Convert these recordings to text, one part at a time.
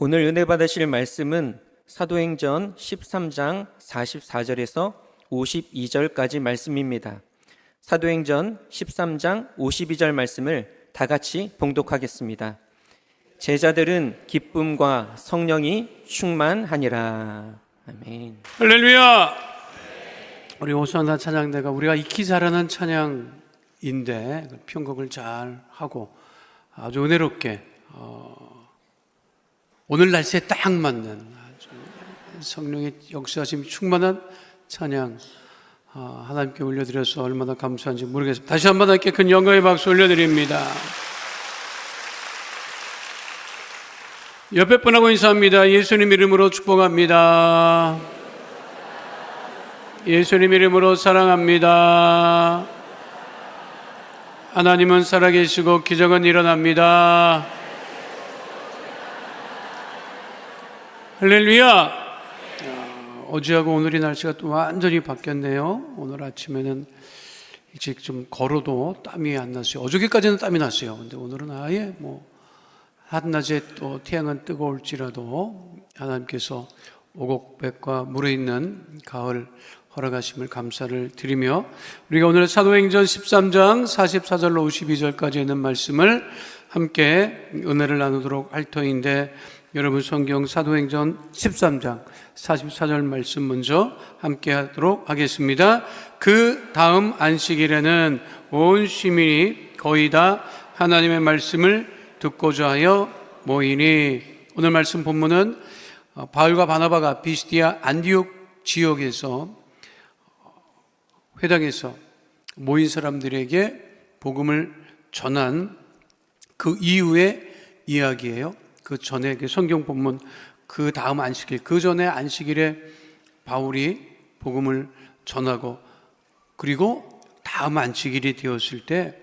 오늘 은혜 받으실 말씀은 사도행전 13장 44절에서 52절까지 말씀입니다. 사도행전 13장 52절 말씀을 다 같이 봉독하겠습니다. 제자들은 기쁨과 성령이 충만하니라. 아멘. 할렐루야. 우리 호산나 찬양대가 우리가 익히 잘하는 찬양인데 편곡을 잘 하고 아주 은혜롭게 오늘 날씨에 딱 맞는 아주 성령의 역사하심이 충만한 찬양 하나님께 올려드려서 얼마나 감사한지 모르겠습니다. 다시 한번 하나님께 큰 영광의 박수 올려드립니다. 옆에 분하고 인사합니다. 예수님 이름으로 축복합니다. 예수님 이름으로 사랑합니다. 하나님은 살아계시고 기적은 일어납니다. 할렐루야. 어제하고 오늘이 날씨가 또 완전히 바뀌었네요. 오늘 아침에는 일찍 좀 걸어도 땀이 안 났어요. 어저께까지는 땀이 났어요. 근데 오늘은 아예 한낮에 또 태양은 뜨거울지라도 하나님께서 오곡백과 물에 있는 가을 허락하심을 감사를 드리며 우리가 오늘 사도행전 13장 44절로 52절까지 있는 말씀을 함께 은혜를 나누도록 할 터인데, 여러분 성경 사도행전 13장 44절 말씀 먼저 함께 하도록 하겠습니다. 그 다음 안식일에는 온 시민이 거의 다 하나님의 말씀을 듣고자 하여 모이니. 오늘 말씀 본문은 바울과 바나바가 비시디아 안디옥 지역에서 회당에서 모인 사람들에게 복음을 전한 그 이후의 이야기예요. 그 전에 성경 본문 그 다음 안식일, 그 전에 안식일에 바울이 복음을 전하고, 그리고 다음 안식일이 되었을 때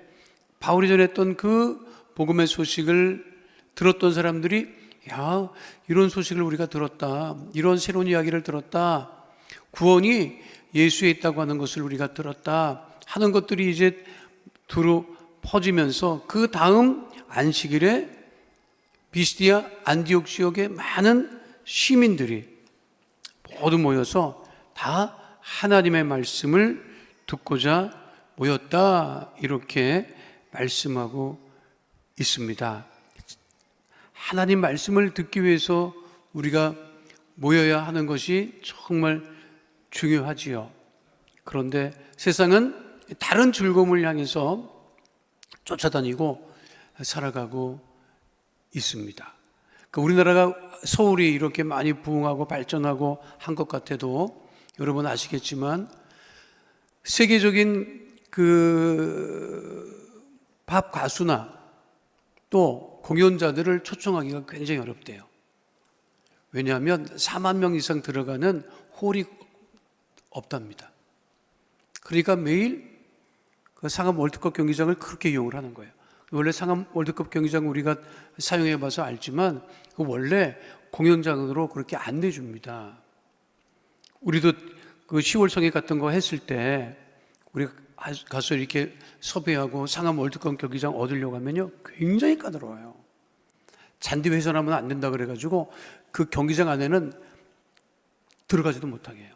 바울이 전했던 그 복음의 소식을 들었던 사람들이, 야, 이런 소식을 우리가 들었다, 이런 새로운 이야기를 들었다, 구원이 예수에 있다고 하는 것을 우리가 들었다 하는 것들이 이제 두루 퍼지면서 그 다음 안식일에 비시디아 안디옥 지역의 많은 시민들이 모두 모여서 다 하나님의 말씀을 듣고자 모였다, 이렇게 말씀하고 있습니다. 하나님 말씀을 듣기 위해서 우리가 모여야 하는 것이 정말 중요하지요. 그런데 세상은 다른 즐거움을 향해서 쫓아다니고 살아가고 있습니다. 우리나라가 서울이 이렇게 많이 부흥하고 발전하고 한 것 같아도 여러분 아시겠지만 세계적인 팝 가수나 또 공연자들을 초청하기가 굉장히 어렵대요. 왜냐하면 4만 명 이상 들어가는 홀이 없답니다. 그러니까 매일 그 상암 월드컵 경기장을 그렇게 이용을 하는 거예요. 원래 상암 월드컵 경기장 우리가 사용해 봐서 알지만 그 원래 공연장으로 그렇게 안 내줍니다. 우리도 그 10월 성회 같은 거 했을 때 우리가 가서 이렇게 섭외하고 상암 월드컵 경기장 얻으려고 하면요, 굉장히 까다로워요. 잔디 훼손하면 안 된다 그래가지고 그 경기장 안에는 들어가지도 못하게 해요.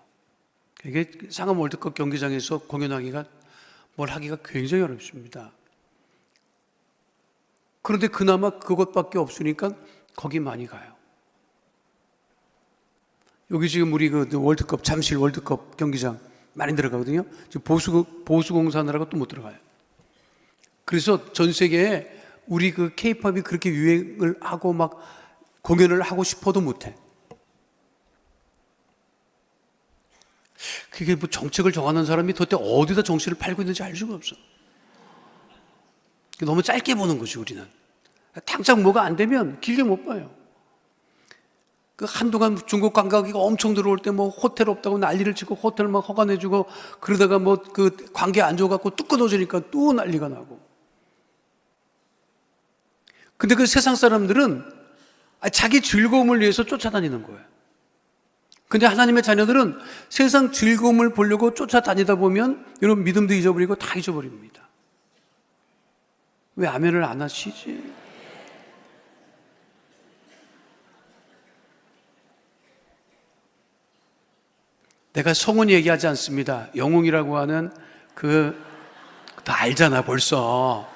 이게 상암 월드컵 경기장에서 공연하기가, 뭘 하기가 굉장히 어렵습니다. 그런데 그나마 그것밖에 없으니까 거기 많이 가요. 여기 지금 우리 그 월드컵, 잠실 월드컵 경기장 많이 들어가거든요. 지금 보수공사하느라고 또 못 들어가요. 그래서 전 세계에 우리 그 K-팝이 그렇게 유행을 하고 막 공연을 하고 싶어도 못해. 그게 정책을 정하는 사람이 도대체 어디다 정치를 팔고 있는지 알 수가 없어. 너무 짧게 보는 거지, 우리는. 당장 뭐가 안 되면 길게 못 봐요. 한동안 중국 관광객이 엄청 들어올 때 호텔 없다고 난리를 치고 호텔 막 허가내주고, 그러다가 관계 안 좋아갖고 뚝 끊어지니까 또 난리가 나고. 근데 그 세상 사람들은 자기 즐거움을 위해서 쫓아다니는 거예요. 근데 하나님의 자녀들은 세상 즐거움을 보려고 쫓아다니다 보면 여러분 믿음도 잊어버리고 다 잊어버립니다. 왜 아멘을 안 하시지? 내가 성은 얘기하지 않습니다. 영웅이라고 하는 다 알잖아 벌써.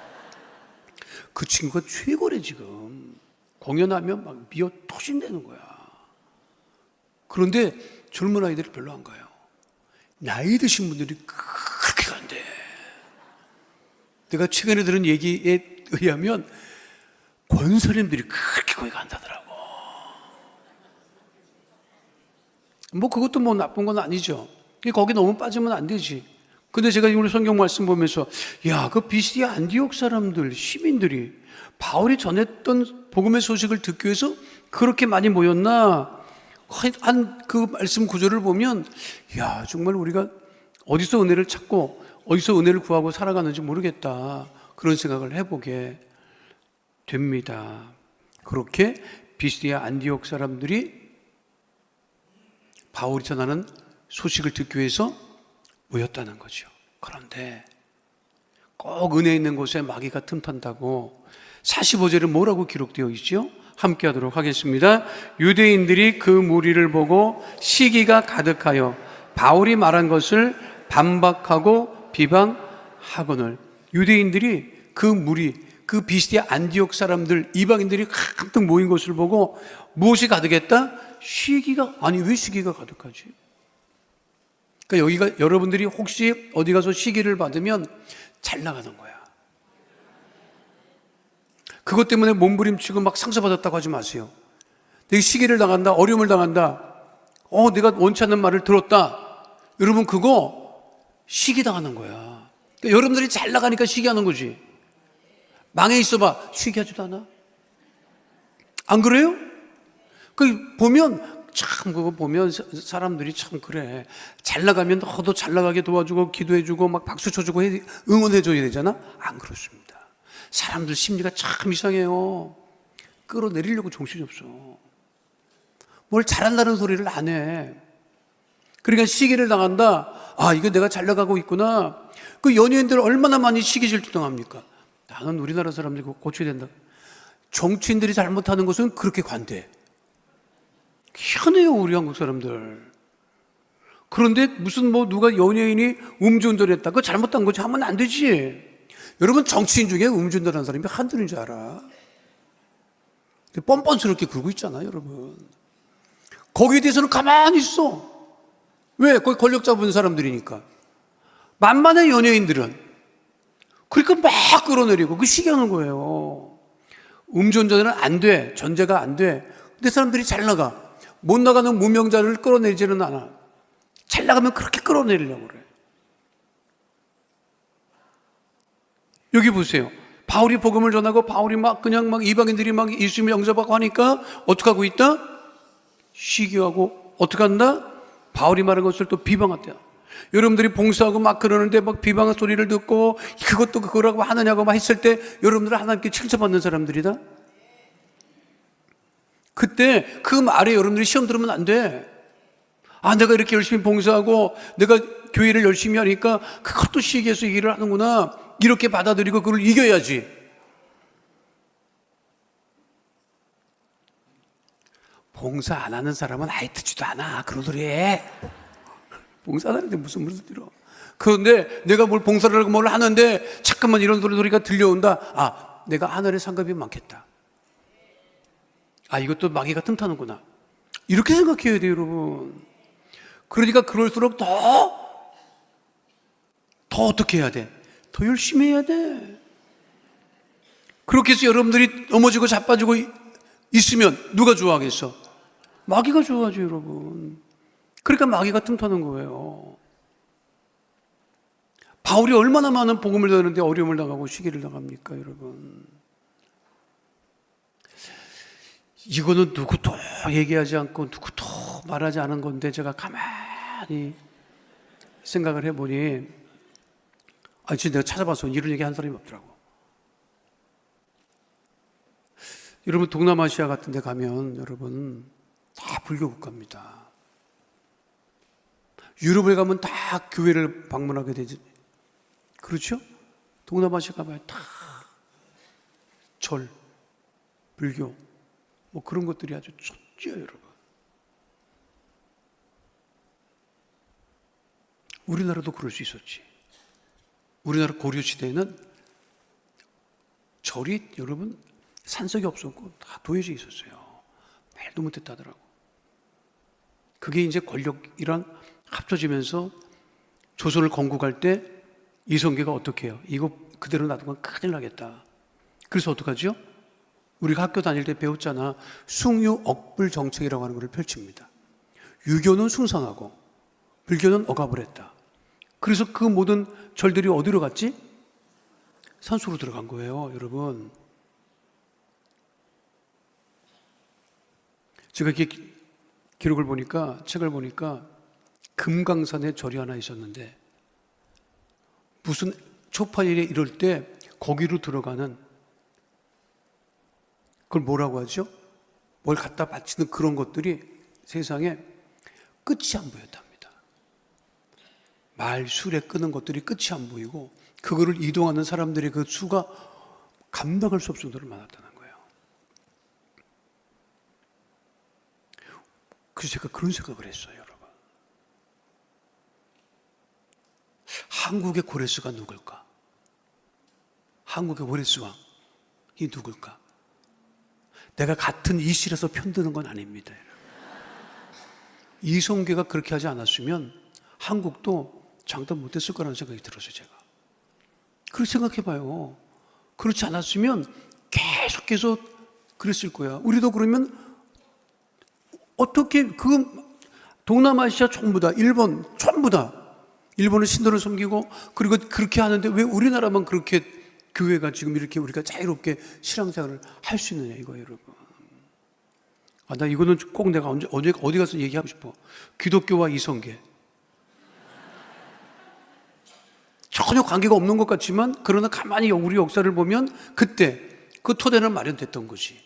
그 친구가 최고래 지금. 공연하면 막 미어 토신대는 거야. 그런데 젊은 아이들이 별로 안 가요. 나이 드신 분들이 그렇게 간대. 내가 최근에 들은 얘기에 의하면 권사님들이 그렇게 거기 간다더라고. 뭐 그것도 뭐 나쁜 건 아니죠. 거기 너무 빠지면 안 되지. 근데 제가 오늘 성경 말씀 보면서 야, 그 비시디아 안디옥 사람들, 시민들이 바울이 전했던 복음의 소식을 듣기 위해서 그렇게 많이 모였나? 한 그 말씀 구절을 보면 야, 정말 우리가 어디서 은혜를 찾고 어디서 은혜를 구하고 살아가는지 모르겠다. 그런 생각을 해보게 됩니다. 그렇게 비시디아 안디옥 사람들이 바울이 전하는 소식을 듣기 위해서 모였다는 거죠. 그런데 꼭 은혜 있는 곳에 마귀가 틈탄다고 45절에 뭐라고 기록되어 있죠? 함께 하도록 하겠습니다. 유대인들이 그 무리를 보고 시기가 가득하여 바울이 말한 것을 반박하고 비방하거늘. 유대인들이 그 무리, 그 비시디아 안디옥 사람들, 이방인들이 가득 모인 것을 보고 무엇이 가득했다? 시기가, 아니 왜 시기가 가득하지? 그러니까 여기가 여러분들이 혹시 어디 가서 시기를 받으면 잘 나가는 거야. 그것 때문에 몸부림치고 막 상처받았다고 하지 마세요. 내가 시기를 당한다, 어려움을 당한다, 내가 원치 않는 말을 들었다. 여러분 그거 시기 당하는 거야. 그러니까 여러분들이 잘 나가니까 시기하는 거지. 망해 있어봐, 시기하지도 않아. 안 그래요? 그거 보면 사람들이 참 그래. 잘 나가면 너도 잘 나가게 도와주고 기도해주고 막 박수 쳐주고 응원해줘야 되잖아. 안 그렇습니다. 사람들 심리가 참 이상해요. 끌어내리려고 정신이 없어. 뭘 잘한다는 소리를 안 해. 그러니까 시기를 당한다. 아, 이거 내가 잘 나가고 있구나. 그 연예인들 얼마나 많이 시기 질투 당합니까? 나는 우리나라 사람들이 고쳐야 된다. 정치인들이 잘못하는 것은 그렇게 관대해. 희한해요, 우리 한국 사람들. 그런데 무슨 누가 연예인이 음주운전했다. 그거 잘못한 거지. 하면 안 되지. 여러분 정치인 중에 음주운전하는 사람이 한둘인 줄 알아. 뻔뻔스럽게 굴고 있잖아, 여러분. 거기에 대해서는 가만히 있어. 왜? 거기 권력 잡은 사람들이니까. 만만해, 연예인들은. 그러니까 막 끌어내리고 그 시기하는 거예요. 음주운전은 안 돼. 전제가 안 돼. 근데 사람들이 잘 나가. 못 나가는 무명자를 끌어내지는 않아. 잘 나가면 그렇게 끌어내리려고 그래. 여기 보세요. 바울이 복음을 전하고 바울이 그냥 이방인들이 예수님 영접하고 하니까 어떻게 하고 있다? 시기하고 어떻게 한다? 바울이 말한 것을 또 비방한다. 여러분들이 봉사하고 그러는데 비방한 소리를 듣고 그것도 그거라고 하느냐고 했을 때 여러분들은 하나님께 칭찬받는 사람들이다. 그때 그 말에 여러분들이 시험 들으면 안 돼. 아, 내가 이렇게 열심히 봉사하고 내가 교회를 열심히 하니까 그것도 시기해서 얘기를 하는구나. 이렇게 받아들이고 그걸 이겨야지. 봉사 안 하는 사람은 아예 듣지도 않아. 그런 소리 해. 봉사 안 하는데 무슨 들어. 그런데 내가 뭘 봉사를 하고 뭘 하는데 잠깐만 이런 소리가 들려온다. 아, 내가 하늘에 상급이 많겠다. 아, 이것도 마귀가 틈타는구나. 이렇게 생각해야 돼요, 여러분. 그러니까 그럴수록 더 어떻게 해야 돼? 더 열심히 해야 돼. 그렇게 해서 여러분들이 넘어지고 자빠지고 있으면 누가 좋아하겠어? 마귀가 좋아하죠, 여러분. 그러니까 마귀가 틈타는 거예요. 바울이 얼마나 많은 복음을 전하는데 어려움을 당하고 시기를 당합니까, 여러분? 이거는 누구도 얘기하지 않고 누구도 말하지 않은 건데 제가 가만히 생각을 해보니 진짜 내가 찾아봐서 이런 얘기 한 사람이 없더라고. 여러분 동남아시아 같은 데 가면 여러분 다 불교 국가입니다. 유럽에 가면 다 교회를 방문하게 되지. 그렇죠? 동남아시아 가면 다 절, 불교 그런 것들이 아주 쳤죠, 여러분. 우리나라도 그럴 수 있었지. 우리나라 고려시대에는 절이 여러분 산석이 없었고 다 도해져 있었어요. 말도 못했다더라고. 그게 이제 권력이랑 합쳐지면서 조선을 건국할 때 이성계가 어떻게 해요? 이거 그대로 놔두면 큰일 나겠다. 그래서 어떡하죠? 우리가 학교 다닐 때 배웠잖아. 숭유억불 정책이라고 하는 것을 펼칩니다. 유교는 숭상하고 불교는 억압을 했다. 그래서 그 모든 절들이 어디로 갔지? 산소로 들어간 거예요, 여러분. 제가 이렇게 기록을 보니까, 책을 보니까 금강산에 절이 하나 있었는데 무슨 초파일에 이럴 때 거기로 들어가는 그걸 뭐라고 하죠? 뭘 갖다 바치는 그런 것들이 세상에 끝이 안 보였답니다. 말, 술에 끄는 것들이 끝이 안 보이고 그거를 이동하는 사람들의 그 수가 감당할 수 없을 정도로 많았다는 거예요. 그래서 제가 그런 생각을 했어요, 여러분. 한국의 고레스가 누굴까? 한국의 고레스 왕이 누굴까? 내가 같은 이실에서 편드는 건 아닙니다. 이성계가 그렇게 하지 않았으면 한국도 장담 못했을 거라는 생각이 들었어요, 제가. 그렇게 생각해봐요. 그렇지 않았으면 계속해서 그랬을 거야. 우리도 그러면 어떻게 그 동남아시아 전부 다, 일본 전부 다, 일본은 신도를 섬기고 그리고 그렇게 하는데 왜 우리나라만 그렇게 교회가 지금 이렇게 우리가 자유롭게 신앙생활을 할 수 있느냐 이거예요, 여러분. 나 이거는 꼭 내가 어디 가서 얘기하고 싶어. 기독교와 이성계. 전혀 관계가 없는 것 같지만 그러나 가만히 우리 역사를 보면 그때 그 토대는 마련됐던 것이.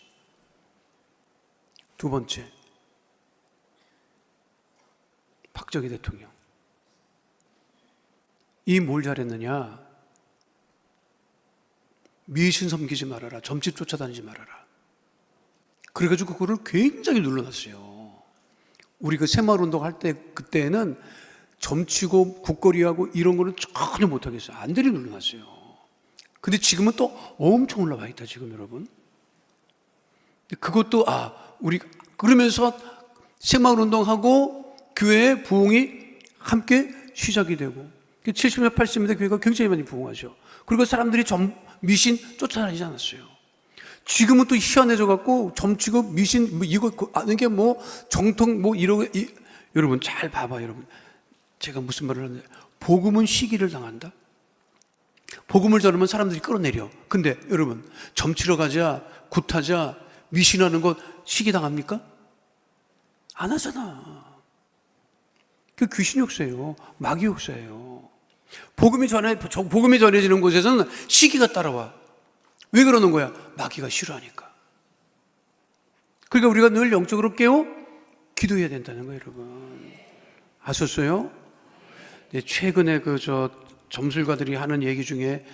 두 번째, 박정희 대통령. 이 뭘 잘했느냐? 미신 섬기지 말아라. 점집 쫓아다니지 말아라. 그래가지고 그거를 굉장히 눌러놨어요. 우리 그 새마을운동 할 때 그때는 점치고 국거리하고 이런 거는 전혀 못하겠어요. 안들이 눌러놨어요. 근데 지금은 또 엄청 올라와 있다, 지금 여러분. 그것도, 우리, 그러면서 새마을운동하고 교회의 부흥이 함께 시작이 되고, 70년, 80년대 교회가 굉장히 많이 부흥하죠. 그리고 사람들이 미신 쫓아다니지 않았어요. 지금은 또 희한해져 갖고 점치고 미신 이거 아는 게 정통 이러고 여러분 잘 봐봐, 여러분. 제가 무슨 말을 하는데 복음은 시기를 당한다. 복음을 전하면 사람들이 끌어내려. 근데 여러분 점치러 가자, 굿하자, 미신하는 것 시기 당합니까? 안 하잖아. 그 귀신 역사예요. 마귀 역사예요. 복음이 전해지는 곳에서는 시기가 따라와. 왜 그러는 거야? 마귀가 싫어하니까. 그러니까 우리가 늘 영적으로 깨워 기도해야 된다는 거예요, 여러분. 아셨어요? 네, 최근에 점술가들이 하는 얘기 중에,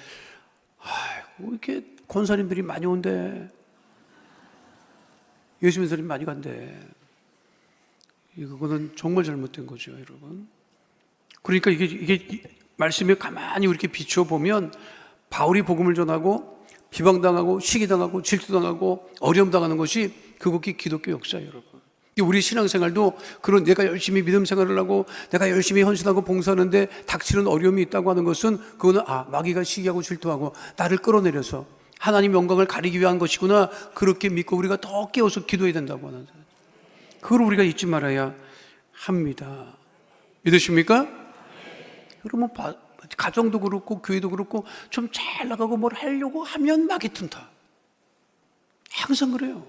이렇게 권사님들이 많이 온대. 예수 믿는 사람이 많이 간대. 그거는 정말 잘못된 거죠, 여러분. 그러니까 이게 말씀에 가만히 이렇게 비춰보면 바울이 복음을 전하고 비방당하고 시기당하고 질투당하고 어려움당하는 것이 그것이 기독교 역사예요, 여러분. 우리 신앙생활도 그런 내가 열심히 믿음 생활을 하고 내가 열심히 헌신하고 봉사하는데 닥치는 어려움이 있다고 하는 것은 그거는 마귀가 시기하고 질투하고 나를 끌어내려서 하나님 영광을 가리기 위한 것이구나, 그렇게 믿고 우리가 더 깨워서 기도해야 된다고 하는, 그걸 우리가 잊지 말아야 합니다. 믿으십니까? 여러분 가정도 그렇고 교회도 그렇고 좀 잘 나가고 뭘 하려고 하면 마귀 틈타. 항상 그래요.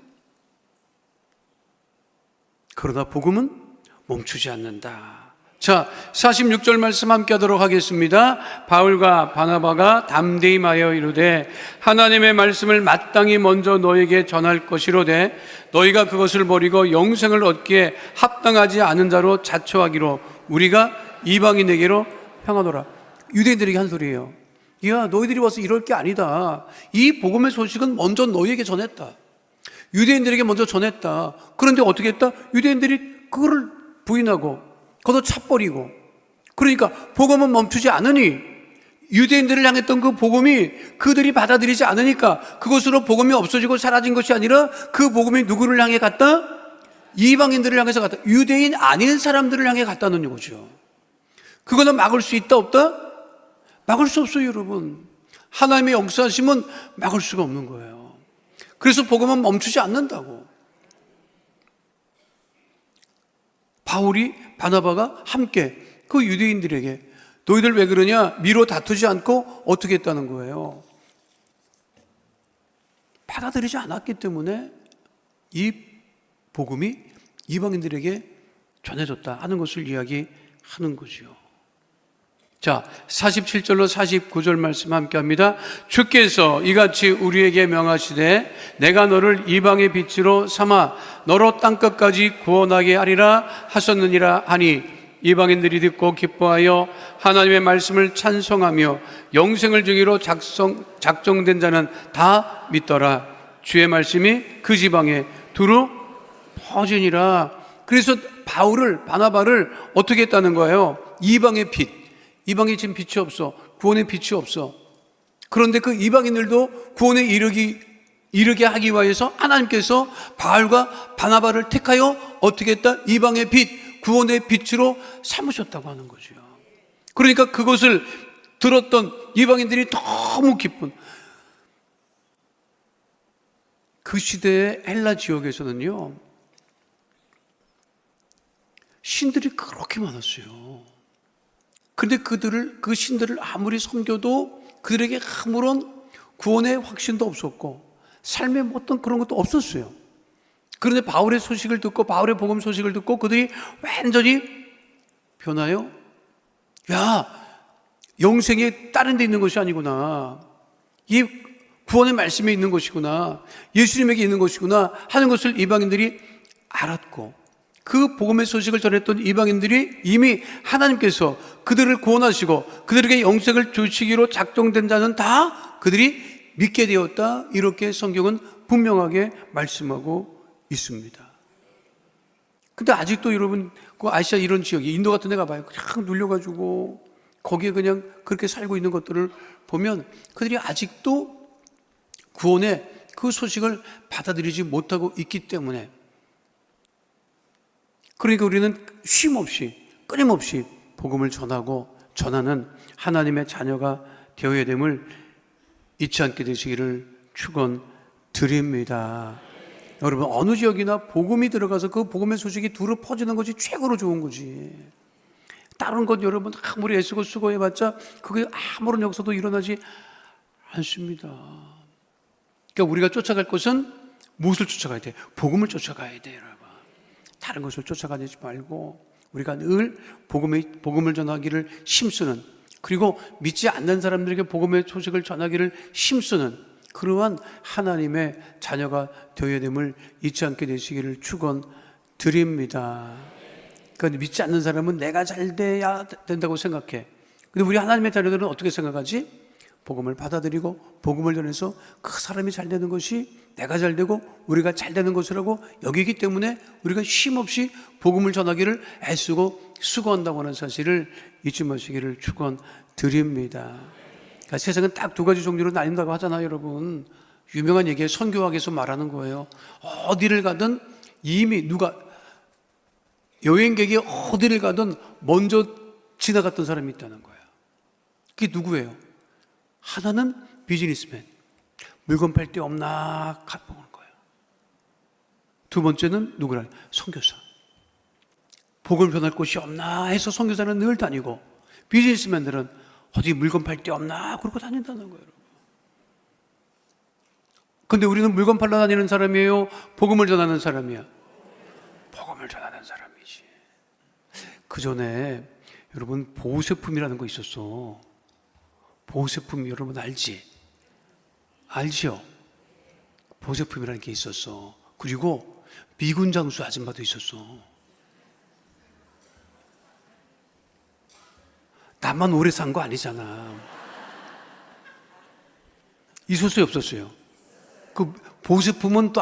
그러나 복음은 멈추지 않는다. 자, 46절 말씀 함께 하도록 하겠습니다. 바울과 바나바가 담대히 말하여 이르되 하나님의 말씀을 마땅히 먼저 너에게 전할 것이로되 너희가 그것을 버리고 영생을 얻기에 합당하지 않은 자로 자처하기로 우리가 이방인에게로 향하노라. 유대인들에게 한 소리예요. 야, 너희들이 와서 이럴 게 아니다. 이 복음의 소식은 먼저 너희에게 전했다. 유대인들에게 먼저 전했다. 그런데 어떻게 했다? 유대인들이 그거를 부인하고 걷어 차버리고 그러니까 복음은 멈추지 않으니, 유대인들을 향했던 그 복음이 그들이 받아들이지 않으니까 그것으로 복음이 없어지고 사라진 것이 아니라 그 복음이 누구를 향해 갔다? 이방인들을 향해서 갔다. 유대인 아닌 사람들을 향해 갔다는 거죠. 그거는 막을 수 있다 없다? 막을 수 없어요, 여러분. 하나님의 역사하심은 막을 수가 없는 거예요. 그래서 복음은 멈추지 않는다고. 바울이, 바나바가 함께 그 유대인들에게 너희들 왜 그러냐? 미로 다투지 않고 어떻게 했다는 거예요? 받아들이지 않았기 때문에 이 복음이 이방인들에게 전해졌다 하는 것을 이야기하는 거죠. 자, 47절로 49절 말씀 함께 합니다. 주께서 이같이 우리에게 명하시되 내가 너를 이방의 빛으로 삼아 너로 땅끝까지 구원하게 하리라 하셨느니라 하니, 이방인들이 듣고 기뻐하여 하나님의 말씀을 찬송하며 영생을 주기로 작정된 자는 다 믿더라. 주의 말씀이 그 지방에 두루 퍼지니라. 그래서 바울을, 바나바를 어떻게 했다는 거예요? 이방의 빛. 이방에 지금 빛이 없어. 구원의 빛이 없어. 그런데 그 이방인들도 구원에 이르게 하기 위해서 하나님께서 바울과 바나바를 택하여 어떻게 했다? 이방의 빛, 구원의 빛으로 삼으셨다고 하는 거죠. 그러니까 그것을 들었던 이방인들이 너무 기쁜, 그 시대의 헬라 지역에서는요, 신들이 그렇게 많았어요. 근데 그 신들을 아무리 섬겨도 그들에게 아무런 구원의 확신도 없었고 삶의 어떤 그런 것도 없었어요. 그런데 바울의 소식을 듣고, 바울의 복음 소식을 듣고 그들이 완전히 변하여, 야, 영생이 다른 데 있는 것이 아니구나, 이 구원의 말씀에 있는 것이구나, 예수님에게 있는 것이구나 하는 것을 이방인들이 알았고, 그 복음의 소식을 전했던 이방인들이 이미 하나님께서 그들을 구원하시고 그들에게 영생을 주시기로 작정된 자는 다 그들이 믿게 되었다, 이렇게 성경은 분명하게 말씀하고 있습니다. 근데 아직도 여러분, 그 아시아 이런 지역이, 인도 같은 데 가봐요. 그냥 눌려가지고 거기에 그냥 그렇게 살고 있는 것들을 보면 그들이 아직도 구원의 그 소식을 받아들이지 못하고 있기 때문에, 그러니까 우리는 쉼없이, 끊임없이 복음을 전하는 하나님의 자녀가 되어야 됨을 잊지 않게 되시기를 축원드립니다. 여러분, 어느 지역이나 복음이 들어가서 그 복음의 소식이 두루 퍼지는 것이 최고로 좋은 거지. 다른 것 여러분 아무리 애쓰고 수고해봤자 그게 아무런 역사도 일어나지 않습니다. 그러니까 우리가 쫓아갈 것은 무엇을 쫓아가야 돼? 복음을 쫓아가야 돼, 여러분. 다른 것을 쫓아가지 말고 우리가 늘 복음을 전하기를 힘쓰는, 그리고 믿지 않는 사람들에게 복음의 소식을 전하기를 힘쓰는 그러한 하나님의 자녀가 되어야 됨을 잊지 않게 되시기를 축원드립니다. 그러니까 믿지 않는 사람은 내가 잘 돼야 된다고 생각해. 근데 우리 하나님의 자녀들은 어떻게 생각하지? 복음을 받아들이고 복음을 전해서 그 사람이 잘 되는 것이 내가 잘 되고 우리가 잘 되는 것이라고 여기기 때문에 우리가 쉼없이 복음을 전하기를 애쓰고 수고한다고 하는 사실을 잊지 마시기를 축원드립니다. 그러니까 세상은 딱 두 가지 종류로 나뉜다고 하잖아요, 여러분. 유명한 얘기에 선교학에서 말하는 거예요. 어디를 가든 이미 누가, 여행객이 어디를 가든 먼저 지나갔던 사람이 있다는 거예요. 그게 누구예요? 하나는 비즈니스맨, 물건 팔 데 없나 가보는 거예요. 두 번째는 누구라? 선교사. 복을 전할 곳이 없나 해서 선교사는 늘 다니고, 비즈니스맨들은 어디 물건 팔 데 없나 그러고 다닌다는 거예요. 근데 우리는 물건 팔러 다니는 사람이에요? 복음을 전하는 사람이야? 복음을 전하는 사람이지. 그 전에 여러분 보호제품이라는 거 있었어. 보호제품 여러분 알지? 알지요? 보호제품이라는 게 있었어. 그리고 미군 장수 아줌마도 있었어. 나만 오래 산 거 아니잖아. 있었어요, 없었어요? 그 보호제품은 또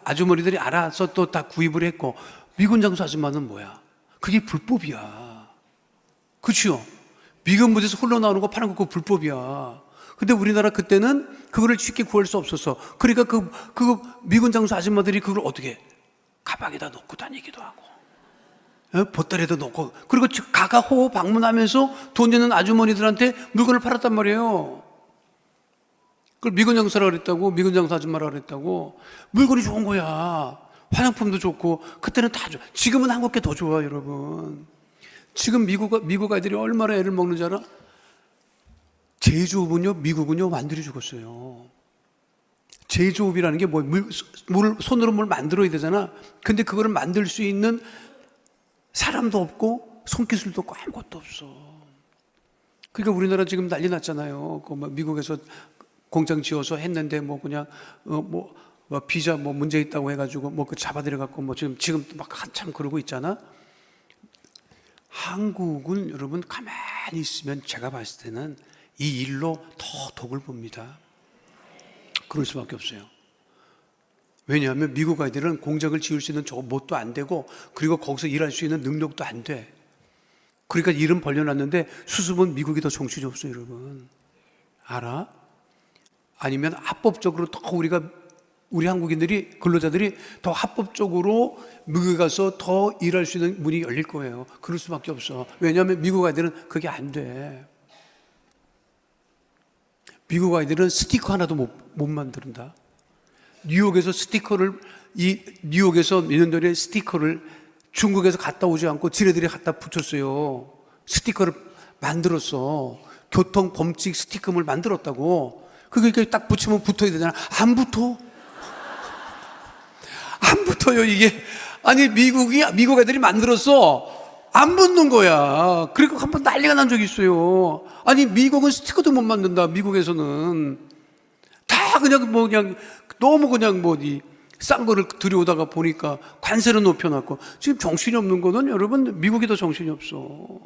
아주머니들이 알아서 또 다 구입을 했고, 미군 장수 아줌마는 뭐야? 그게 불법이야. 그렇죠? 미군 부대에서 흘러나오는 거 파는 거 그거 불법이야. 근데 우리나라 그때는 그거를 쉽게 구할 수 없었어. 그러니까 그 미군 장수 아줌마들이 그걸 어떻게 가방에다 넣고 다니기도 하고, 보따리에도 넣고, 그리고 가가호호 방문하면서 돈 있는 아주머니들한테 물건을 팔았단 말이에요. 그걸 미군 장수라 그랬다고, 미군 장수 아줌마라 그랬다고. 물건이 좋은 거야. 화장품도 좋고, 그때는 다 좋아. 지금은 한국 게 더 좋아, 여러분. 지금 미국 아이들이 얼마나 애를 먹는지 알아? 제조업은요, 미국은요, 완전히 죽었어요. 제조업이라는 게 손으로 뭘 만들어야 되잖아. 근데 그거를 만들 수 있는 사람도 없고, 손기술도 없고, 아무것도 없어. 그러니까 우리나라 지금 난리 났잖아요. 미국에서 공장 지어서 했는데, 그냥, 비자 문제 있다고 해가지고, 그 잡아들여갖고, 지금 막 한참 그러고 있잖아. 한국은 여러분 가만히 있으면 제가 봤을 때는 이 일로 더 덕을 봅니다. 그럴 수밖에 없어요. 왜냐하면 미국 아이들은 공장을 지을 수 있는 뭣도 안 되고, 그리고 거기서 일할 수 있는 능력도 안 돼. 그러니까 일은 벌려놨는데 수습은 미국이 더 정신이 없어요, 여러분. 알아? 아니면 합법적으로 더 우리 한국인들이, 근로자들이 더 합법적으로 미국에 가서 더 일할 수 있는 문이 열릴 거예요. 그럴 수밖에 없어. 왜냐하면 미국 아이들은 그게 안 돼. 미국 아이들은 스티커 하나도 못 만든다. 뉴욕에서 뉴욕에서 몇 년 전에 스티커를 중국에서 갔다 오지 않고 지네들이 갖다 붙였어요. 스티커를 만들었어. 교통 범칙 스티커를 만들었다고. 그게 딱 붙이면 붙어야 되잖아. 안 붙어. 안 붙어요, 이게. 아니, 미국 애들이 만들었어. 안 붙는 거야. 그리고 한번 난리가 난 적이 있어요. 아니, 미국은 스티커도 못 만든다, 미국에서는. 다 그냥 싼 거를 들여오다가 보니까 관세를 높여놨고. 지금 정신이 없는 거는 여러분, 미국이 더 정신이 없어.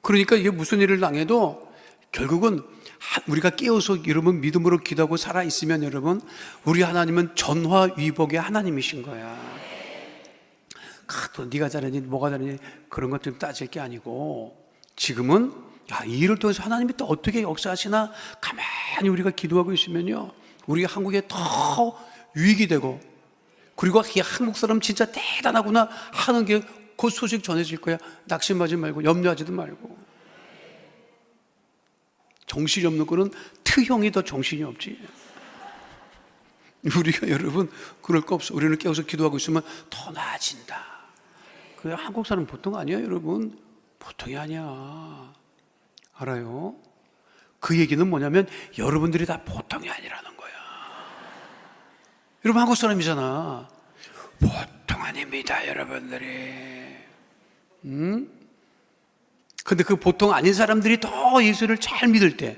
그러니까 이게 무슨 일을 당해도 결국은 우리가 깨어서 여러분 믿음으로 기도하고 살아있으면 여러분, 우리 하나님은 전화위복의 하나님이신 거야. 또 네가 잘하니 뭐가 잘하니 그런 것들 따질 게 아니고, 지금은 이 일을 통해서 하나님이 또 어떻게 역사하시나 가만히 우리가 기도하고 있으면요, 우리 한국에 더 유익이 되고, 그리고 한국 사람 진짜 대단하구나 하는 게 그 소식 전해질 거야. 낙심하지 말고 염려하지도 말고. 정신이 없는 거는 T형이 더 정신이 없지. 우리가 여러분 그럴 거 없어. 우리는 깨어서 기도하고 있으면 더 나아진다. 그 한국 사람 보통 아니야, 여러분. 보통이 아니야. 알아요? 그 얘기는 뭐냐면 여러분들이 다 보통이 아니라는 거야. 여러분 한국 사람이잖아. 보통 아닙니다, 여러분들이. 근데 그 보통 아닌 사람들이 더 예수를 잘 믿을 때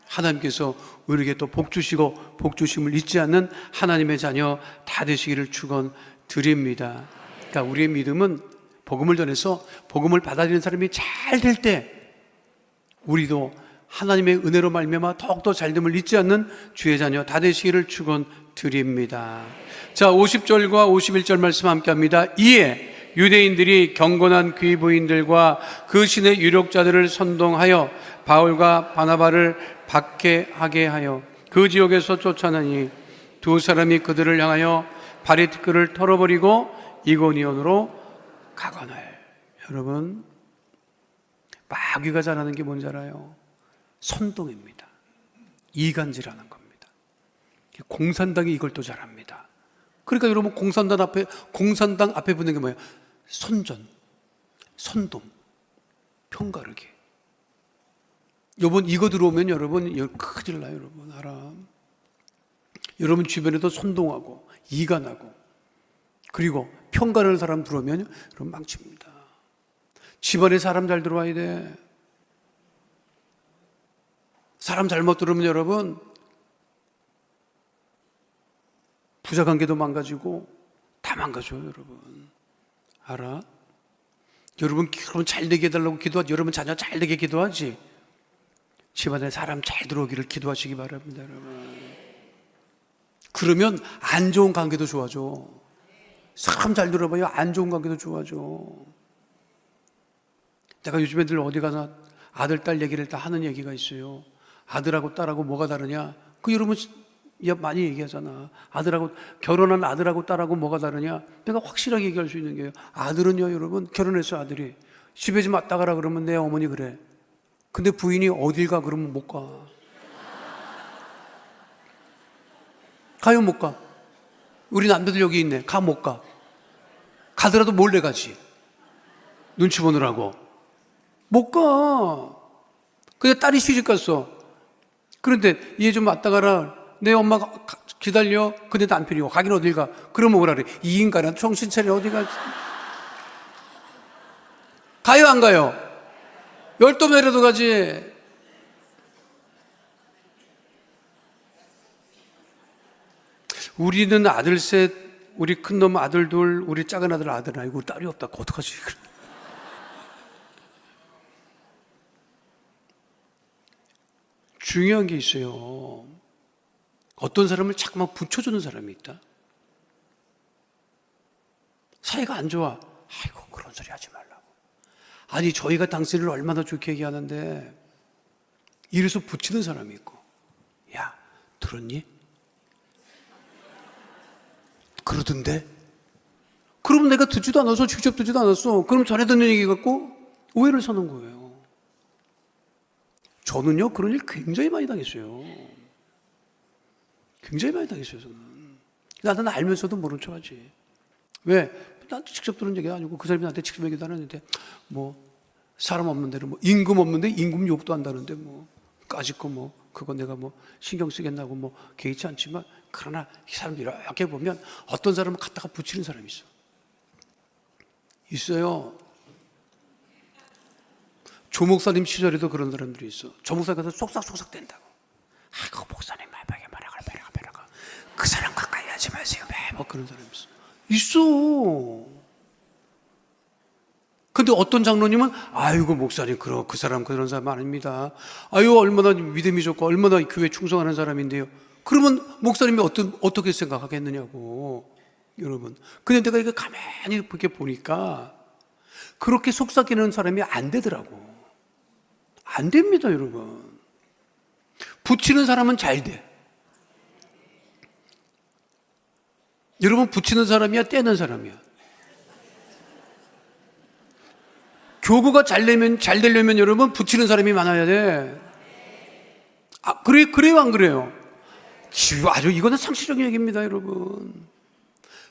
하나님께서 우리에게 또 복 주시고 복 주심을 잊지 않는 하나님의 자녀 다 되시기를 축원드립니다. 그러니까 우리의 믿음은 복음을 전해서 복음을 받아들이는 사람이 잘 될 때 우리도 하나님의 은혜로 말미암아 더욱더 잘됨을 잊지 않는 주의 자녀 다 되시기를 축원드립니다. 자, 50절과 51절 말씀 함께 합니다. 이에 유대인들이 경건한 귀부인들과 그 신의 유력자들을 선동하여 바울과 바나바를 박해하게 하여 그 지역에서 쫓아내니 두 사람이 그들을 향하여 바리티크를 털어버리고 이고니온으로 가거늘. 여러분, 마귀가 잘하는 게 뭔지 알아요? 선동입니다. 이간질하는 겁니다. 공산당이 이걸 또 잘합니다. 그러니까 여러분 공산당 앞에 붙는 게 뭐예요? 선전, 선동, 편가르기. 여러분 이거 들어오면 여러분 큰일 나요. 여러분 알아. 여러분 주변에도 선동하고 이간하고 그리고 편가르는 사람 들어오면 여러분 망칩니다. 집안에 사람 잘 들어와야 돼. 사람 잘못 들으면 여러분 부자관계도 망가지고 다 망가져요, 여러분. 알아? 여러분 잘 되게 해달라고 기도하지. 여러분 자녀 잘 되게 기도하지. 집안에 사람 잘 들어오기를 기도하시기 바랍니다, 여러분. 그러면 안 좋은 관계도 좋아져. 사람 잘 들어봐요. 안 좋은 관계도 좋아져. 내가 요즘에 늘 어디 가나 아들, 딸 얘기를 다 하는 얘기가 있어요. 아들하고 딸하고 뭐가 다르냐? 여러분 많이 얘기하잖아. 아들하고, 결혼한 아들하고 딸하고 뭐가 다르냐? 내가 확실하게 얘기할 수 있는 게요. 아들은요, 여러분, 결혼했어, 아들이. 집에 좀 왔다 가라 그러면 내 어머니 그래. 근데 부인이 어딜 가 그러면 못 가. 가요, 못 가. 우리 남자들 여기 있네. 가, 못 가. 가더라도 몰래 가지. 눈치 보느라고. 못 가. 근데 딸이 시집 갔어. 그런데 얘 좀 왔다 가라. 내 엄마가 기다려. 근데 남편이 가긴 어딜 가. 그러면 뭐라 그래. 이 인간은 정신 차려. 어디 가지. 가요, 안 가요? 열도 내려도 가지. 우리는 아들 셋, 우리 큰놈 아들 둘, 우리 작은 아들 아들 아이고 딸이 없다. 어떡하지? 중요한 게 있어요. 어떤 사람을 자꾸만 붙여주는 사람이 있다. 사이가 안 좋아. 아이고 그런 소리 하지 말라고. 아니 저희가 당신을 얼마나 좋게 얘기하는데 이래서 붙이는 사람이 있고, 야 들었니? 그러던데? 그러면 내가 듣지도 않아서 직접 듣지도 않았어. 그럼 전에 듣는 얘기 갖고 오해를 사는 거예요. 저는요 그런 일 굉장히 많이 당했어요. 굉장히 많이 당했어요. 저는. 나는 알면서도 모른 척하지. 왜? 난 직접 들은 얘기가 아니고 그 사람이 나한테 직접 얘기도 안 했는데 뭐 사람 없는 데는 뭐 임금 없는데 임금 욕도 한다는데 뭐 까짓거 뭐 그거 내가 뭐 신경 쓰겠나고 뭐 개의치 않지만, 그러나 이 사람 이렇게 보면 어떤 사람은 갖다가 붙이는 사람이 있어. 있어요. 조 목사님 시절에도 그런 사람들이 있어. 조 목사가 쏙싹쏙싹 된다고. 아이고 목사님 말박에 말하가 그 사람 가까이 하지 마세요. 뭐 그런 사람이 있어. 있어. 근데 어떤 장로님은 아이고 목사님 그 사람 그런 사람 아닙니다. 아유 얼마나 믿음이 좋고 얼마나 교회 충성하는 사람인데요. 그러면 목사님이 어떻게 생각하겠느냐고, 여러분. 근데 내가 이거 가만히 이렇게 보니까 그렇게 속삭이는 사람이 안 되더라고. 안 됩니다, 여러분. 붙이는 사람은 잘 돼. 여러분 붙이는 사람이야, 떼는 사람이야? 교구가 잘 되려면 여러분 붙이는 사람이 많아야 돼. 아, 그래요, 안 그래요? 아주 이거는 상식적인 얘기입니다, 여러분.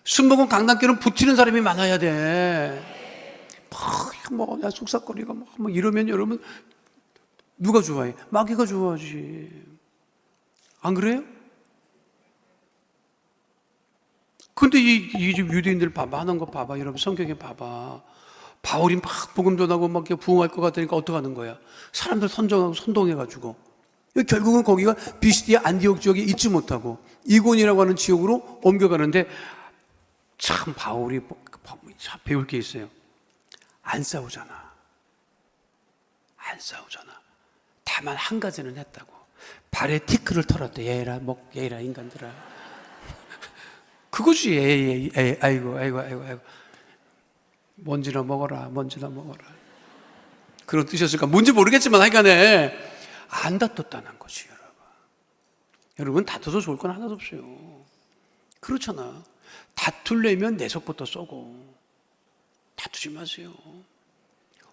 순복음 강단교는 붙이는 사람이 많아야 돼. 야, 속삭거리가 뭐 이러면 여러분 누가 좋아해? 마귀가 좋아하지. 안 그래요? 근데 이 유대인들 봐봐, 하는 거 봐봐, 여러분. 성경에 봐봐. 바울이 막 복음 전하고 막 부흥할 것 같으니까 어떡하는 거야? 사람들 선동해가지고. 결국은 거기가 비시디아 안디옥 지역에 있지 못하고 이곤이라고 하는 지역으로 옮겨가는데, 참 바울이 참 배울 게 있어요. 안 싸우잖아. 다만 한 가지는 했다고. 발에 티크를 털었대. 얘라 인간들아. 그거지. 아이고. 먼지나 먹어라. 그런 뜻이었을까? 뭔지 모르겠지만 하여간에 안 다퉜다는 것이, 여러분 다퉈서 좋을 건 하나도 없어요. 그렇잖아. 다투려면 내 속부터 쏘고. 다투지 마세요.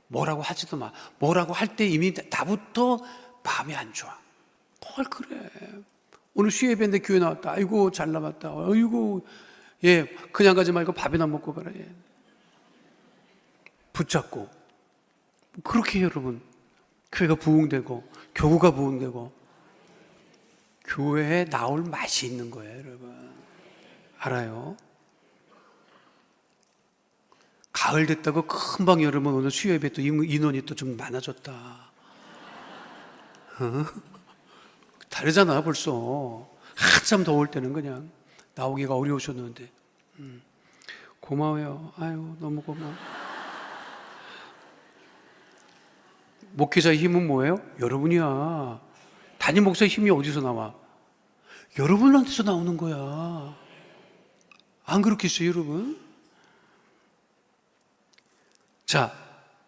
뭐라고 하지도 마. 뭐라고 할 때 이미 나부터 마음이 안 좋아. 뭘 그래. 오늘 수요예배인데 교회 나왔다. 아이고 잘 나왔다. 아이고 예 그냥 가지 말고 밥이나 먹고 가라. 예. 붙잡고. 그렇게 여러분 교회가 부흥되고 교구가 부흥되고 교회에 나올 맛이 있는 거예요, 여러분. 알아요? 가을 됐다고 금방 여러분 오늘 수요예배 또 인원이 또 좀 많아졌다. 다르잖아 벌써. 한참 더울 때는 그냥 나오기가 어려우셨는데. 고마워요. 아유 너무 고마워. 목회자의 힘은 뭐예요? 여러분이야. 담임 목사의 힘이 어디서 나와? 여러분한테서 나오는 거야. 안 그렇겠어요, 여러분? 자,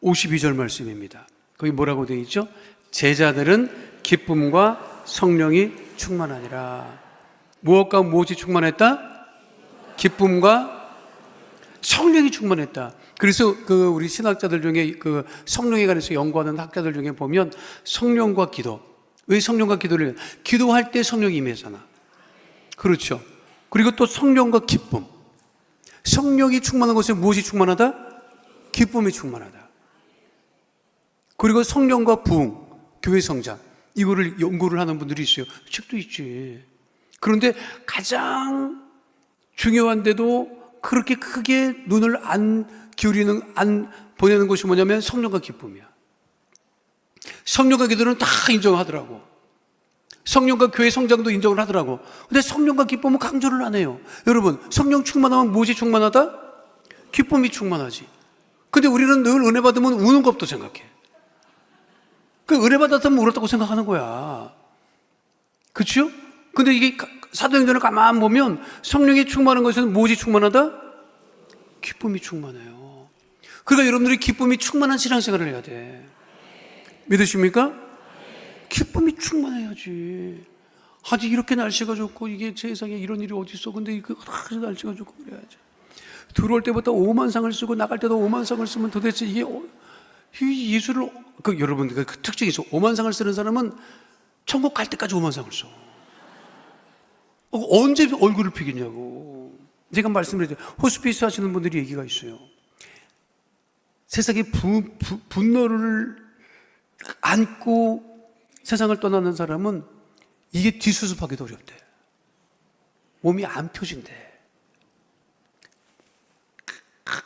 52절 말씀입니다. 거기 뭐라고 되어 있죠? 제자들은 기쁨과 성령이 충만하니라. 무엇과 무엇이 충만했다? 기쁨과 성령이 충만했다. 그래서 우리 신학자들 중에 성령에 관해서 연구하는 학자들 중에 보면 성령과 기도. 왜 성령과 기도를 해요? 기도할 때 성령이 임하잖아. 그렇죠. 그리고 또 성령과 기쁨. 성령이 충만한 것에 무엇이 충만하다? 기쁨이 충만하다. 그리고 성령과 부흥, 교회 성장. 이거를 연구를 하는 분들이 있어요. 책도 있지. 그런데 가장 중요한데도 그렇게 크게 눈을 안 보내는 것이 뭐냐면 성령과 기쁨이야. 성령과 기도는 다 인정하더라고. 성령과 교회 성장도 인정을 하더라고. 근데 성령과 기쁨은 강조를 안 해요. 여러분, 성령 충만하면 무엇이 충만하다? 기쁨이 충만하지. 근데 우리는 늘 은혜 받으면 우는 것부터 생각해. 은혜 받았다면 울었다고 생각하는 거야. 그렇죠? 근데 이게 사도행전을 가만 보면 성령이 충만한 것은 무엇이 충만하다? 기쁨이 충만해요. 그러니까 여러분들이 기쁨이 충만한 신앙생활을 해야 돼. 믿으십니까? 기쁨이 충만해야지. 아직 이렇게 날씨가 좋고 이게 세상에 이런 일이 어디 있어. 근데 이거 날씨가 좋고 그래야지. 들어올 때부터 5만 상을 쓰고 나갈 때도 5만 상을 쓰면 도대체 이게 예수를 여러분 그 특징이 있어. 5만 상을 쓰는 사람은 천국 갈 때까지 5만 상을 써. 언제 얼굴을 피겠냐고. 제가 말씀드렸죠. 호스피스 하시는 분들이 얘기가 있어요. 세상에 분노를 안고 세상을 떠나는 사람은 이게 뒷수습하기도 어렵대. 몸이 안 펴진대.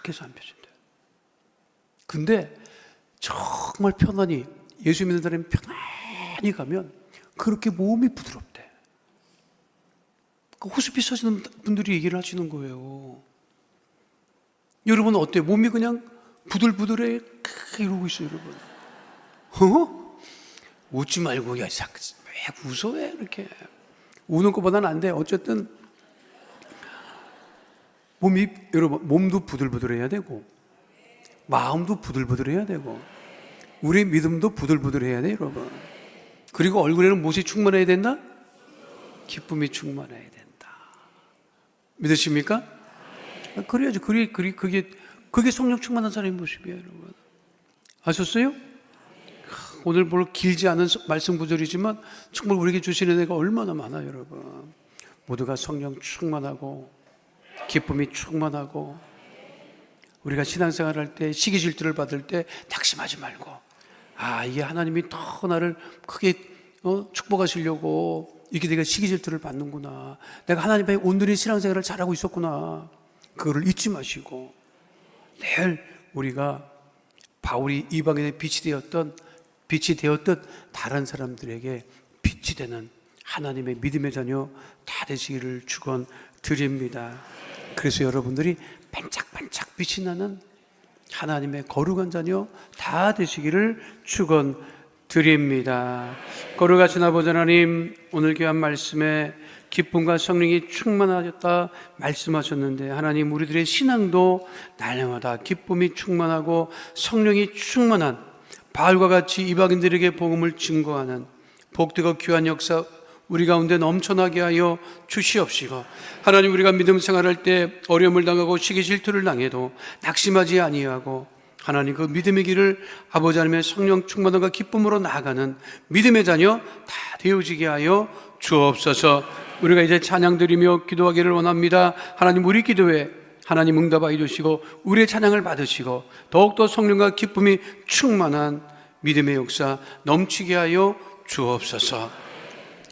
계속 안 펴진대. 근데 정말 편안히 예수 믿는 사람이 편안히 가면 그렇게 몸이 부드럽대. 호스피스 하시는 분들이 얘기를 하시는 거예요. 여러분은 어때요? 몸이 그냥 부들부들해 이러고 있어요, 여러분. 웃지 말고, 야, 왜 웃어? 왜 이렇게. 우는 것보다는 안 돼. 어쨌든, 여러분, 몸도 부들부들해야 되고, 마음도 부들부들해야 되고, 우리의 믿음도 부들부들해야 돼, 여러분. 그리고 얼굴에는 무엇이 충만해야 된다? 기쁨이 충만해야 된다. 믿으십니까? 그래야지. 그게 성령 충만한 사람의 모습이에요, 여러분. 아셨어요? 오늘 별로 길지 않은 말씀 구절이지만 정말 우리에게 주시는 은혜가 얼마나 많아요, 여러분. 모두가 성령 충만하고 기쁨이 충만하고 우리가 신앙생활 할 때 시기 질투를 받을 때 낙심하지 말고 이게 하나님이 더 나를 크게 축복하시려고 이게 내가 시기 질투를 받는구나. 내가 하나님 앞에 온전히 신앙생활을 잘하고 있었구나. 그거를 잊지 마시고 늘 우리가 바울이 이방인의 빛이 되었듯 다른 사람들에게 빛이 되는 하나님의 믿음의 자녀 다 되시기를 축원드립니다. 그래서 여러분들이 반짝반짝 빛이 나는 하나님의 거룩한 자녀 다 되시기를 축원드립니다. 거룩하신 아버지 하나님, 오늘 귀한 말씀에 기쁨과 성령이 충만하셨다 말씀하셨는데 하나님, 우리들의 신앙도 날마다 기쁨이 충만하고 성령이 충만한 바울과 같이 이방인들에게 복음을 증거하는 복되고 귀한 역사 우리 가운데 넘쳐나게 하여 주시옵시고, 하나님, 우리가 믿음 생활할 때 어려움을 당하고 시기 질투를 당해도 낙심하지 아니하고 하나님 그 믿음의 길을 아버지 하나님의 성령 충만함과 기쁨으로 나아가는 믿음의 자녀 다 되어지게 하여 주옵소서. 우리가 이제 찬양 드리며 기도하기를 원합니다. 하나님, 우리 기도에 하나님 응답하여 주시고 우리의 찬양을 받으시고 더욱더 성령과 기쁨이 충만한 믿음의 역사 넘치게 하여 주옵소서.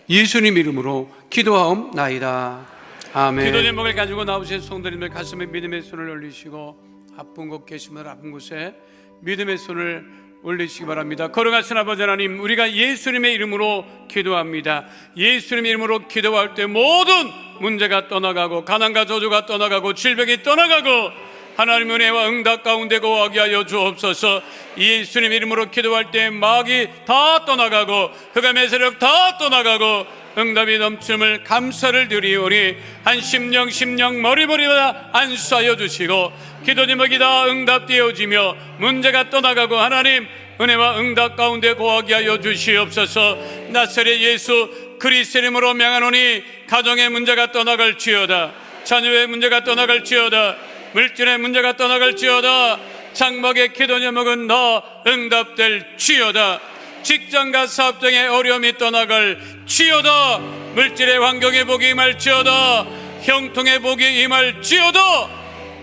예수님 이름으로 기도하옵나이다. 아멘. 기도 제목을 가지고 나오신 성도님들 가슴에 믿음의 손을 올리시고 아픈 곳 계시면 아픈 곳에 믿음의 손을 올리시기 바랍니다. 거룩하신 아버지 하나님, 우리가 예수님의 이름으로 기도합니다. 예수님의 이름으로 기도할 때 모든 문제가 떠나가고 가난과 저주가 떠나가고 질병이 떠나가고 하나님 은혜와 응답 가운데 거하게 하여 주옵소서. 예수님 이름으로 기도할 때 마귀 다 떠나가고 흑암의 세력 다 떠나가고 응답이 넘침을 감사를 드리오니 한 심령 머리마다 안수하여 주시고 기도 제목이 다 응답되어지며 문제가 떠나가고 하나님 은혜와 응답 가운데 거하게 하여 주시옵소서. 나사렛 예수 그리스도 이름으로 명하노니 가정의 문제가 떠나갈지어다, 자녀의 문제가 떠나갈지어다, 물질의 문제가 떠나갈지어다, 장막의 기도 제목은 다 응답될지어다, 직장과 사업 등의 어려움이 떠나갈지어다, 물질의 환경의 복이 임할지어다, 형통의 복이 임할지어다,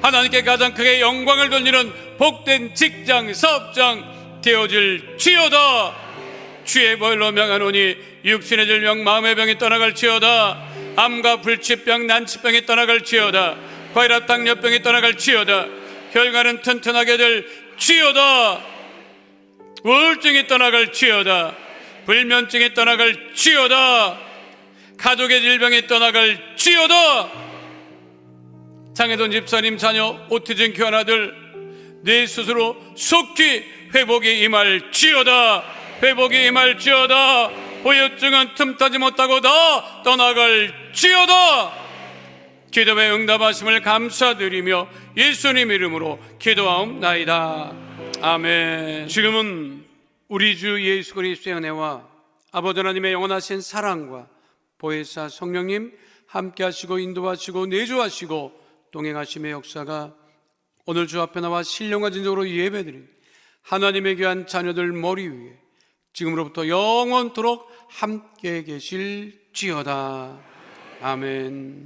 하나님께 가장 크게 영광을 돌리는 복된 직장 사업장 되어질지어다. 주의 보혈로 명하노니 육신의 질병 마음의 병이 떠나갈지어다, 암과 불치병 난치병이 떠나갈지어다, 과일압 당뇨병이 떠나갈지어다, 혈관은 튼튼하게 될지어다, 우울증이 떠나갈지어다, 불면증이 떠나갈지어다, 가족의 질병이 떠나갈지어다, 장혜돈 집사님 자녀 오티즘 교환 아들 내 스스로 속히 회복이 임할지어다, 회복이 임할지어다, 후유증은 틈타지 못하고 다 떠나갈지어다. 기도에 응답하심을 감사드리며 예수님 이름으로 기도하옵나이다. 아멘. 지금은 우리 주 예수 그리스도의 은혜와 아버지 하나님의 영원하신 사랑과 보혜사 성령님 함께 하시고 인도하시고 내주하시고 동행하심의 역사가 오늘 주 앞에 나와 신령과 진정으로 예배드린 하나님의 귀한 자녀들 머리 위에 지금으로부터 영원토록 함께 계실지어다. 아멘.